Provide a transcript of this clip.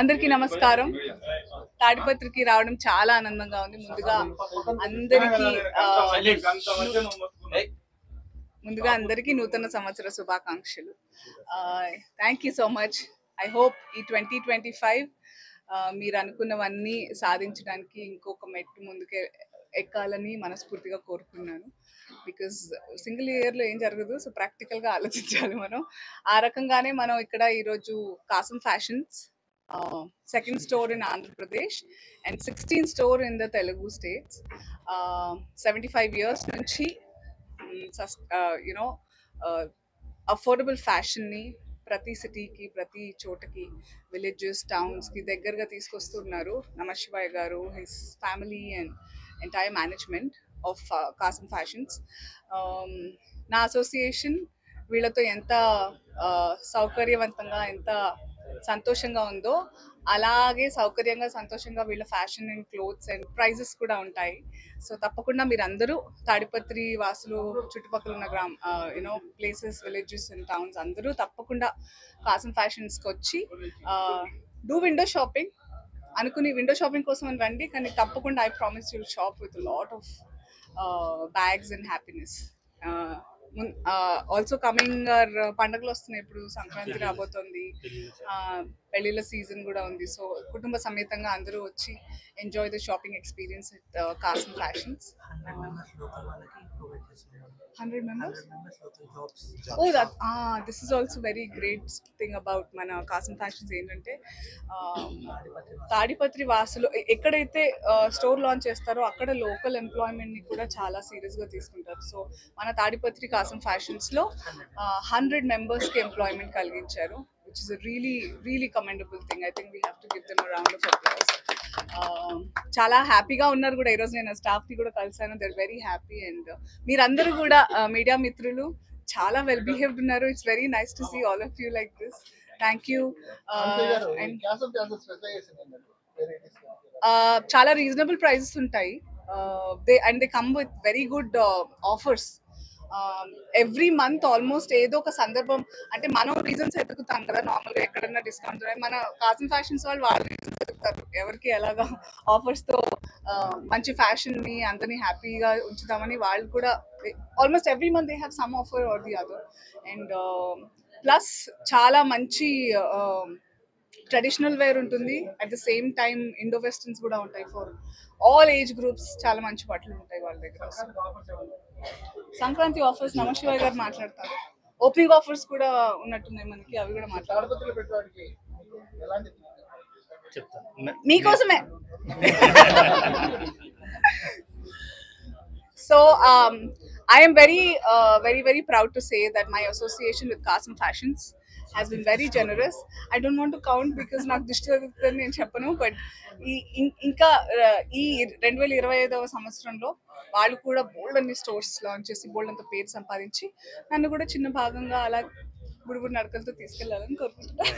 అందరికీ నమస్కారం. తాడిపత్రికి రావడం చాలా ఆనందంగా ఉంది. ముందుగా అందరికీ నూతన సంవత్సర శుభాకాంక్షలు. Thank you so much. I hope ఈ 2025 మీరు అనుకున్నవన్నీ సాధించడానికి ఇంకొక మెట్టు ముందుకు ఎక్కాలని మనస్ఫూర్తిగా కోరుకున్నాను. బికాజ్ సింగిల్ ఇయర్లో ఏం జరగదు, సో ప్రాక్టికల్గా ఆలోచించాలి మనం. ఆ రకంగానే మనం ఇక్కడ ఈరోజు Kasam fashions second store in Andhra Pradesh and 16 store in the Telugu states. 75 years నుంచి యునో అఫోర్డబుల్ ఫ్యాషన్ని ప్రతి సిటీకి, ప్రతి చోటకి, విలేజెస్, టౌన్స్కి దగ్గరగా తీసుకొస్తున్నారు Namashivaya garu, his family and entire management of Kasam fashions. నా అసోసియేషన్ వీళ్ళతో ఎంత సౌకర్యవంతంగా, ఎంత సంతోషంగా ఉందో అలాగే సౌకర్యంగా, సంతోషంగా వీళ్ళ fashion and clothes and prices కూడా ఉంటాయి. సో తప్పకుండా మీరందరూ తాడిపత్రి వాసులు, చుట్టుపక్కల ఉన్న ప్లేసెస్, విలేజెస్ అండ్ టౌన్స్ అందరూ తప్పకుండా కాసం ఫ్యాషన్స్కి వచ్చి డూ విండో షాపింగ్ అనుకుని విండో షాపింగ్ కోసం అని రండి. కానీ తప్పకుండా I promise you'll shop with lot of bags and happiness. Also coming పండుగలు వస్తున్నాయి, ఇప్పుడు సంక్రాంతి రాబోతుంది, పెళ్లిళ్ళ సీజన్ కూడా ఉంది. సో కుటుంబ సమేతంగా అందరూ వచ్చి enjoy the shopping experience with Kasam fashions. 100 members? Oh, this is also very great thing about మన కాసం ఫ్యాషన్స్. ఏంటంటే తాడిపత్రి వాసులు ఎక్కడైతే స్టోర్ లాంచ్ చేస్తారో అక్కడ లోకల్ ఎంప్లాయ్మెంట్ని కూడా చాలా సీరియస్గా తీసుకుంటారు. సో మన తాడిపత్రి కాసం ఫ్యాషన్స్లో 100 members-కి ఎంప్లాయ్మెంట్ కలిగించారు, which is a really commendable thing. I think we have to give them a round of applause. చాలా హ్యాపీగా ఉన్నారు కూడా. ఈరోజు నేను స్టాఫ్ని కూడా కలిసాను, they are very happy. And మీరందరూ కూడా మీడియా మిత్రులు చాలా వెల్ బిహేవ్డ్ ఉన్నారు. It's very nice to see all of you like this. Thank you. చాలా రీజనబుల్ ప్రైజెస్ ఉంటాయి. They come with very good offers. Every month almost ఏదో ఒక సందర్భం, అంటే మనం రీజన్స్ ఎదుగుతాం కదా నార్మల్గా ఎక్కడన్నా డిస్కౌంట్. మన కాసం ఫ్యాషన్స్ వాళ్ళు రీజన్స్ ఎదుగుతారు, ఎవరికి ఎలాగా ఆఫర్స్తో మంచి ఫ్యాషన్ని అందరినీ హ్యాపీగా ఉంచుతామని. వాళ్ళు కూడా almost every month they have some offer or the other. And plus చాలా మంచి ట్రెడిషనల్ వేర్ ఉంటుంది, at the same time Indo westerns కూడా ఉంటాయి ఫర్ ఆల్ ఏజ్ గ్రూప్స్. చాలా మంచి బట్టలు ఉంటాయి వాళ్ళ దగ్గర. సంక్రాంతి ఆఫర్స్ నమశివాయ గారు మాట్లాడతారు. ఓపెనింగ్ ఆఫర్స్ కూడా ఉన్నట్టున్నాయి మనకి, అవి కూడా మాట్లాడతారు మీకోసమే. So I am very proud to say that my association with Kasim Fashions has been very generous. I don't want to count because నాకు దిష్టి తగులుతుందని నేను చెప్పను, బట్ ఇంకా ఈ 2025వ సంవత్సరంలో వాళ్ళు కూడా బోల్డ్ అన్ని స్టోర్స్ లాంచ్ చేసి బోల్డ్ అంత పేరు సంపాదించి నన్ను కూడా చిన్న భాగంగా అలా బుడుబుడు నడకలతో తీసుకెళ్లాలని కోరుకుంటున్నాను.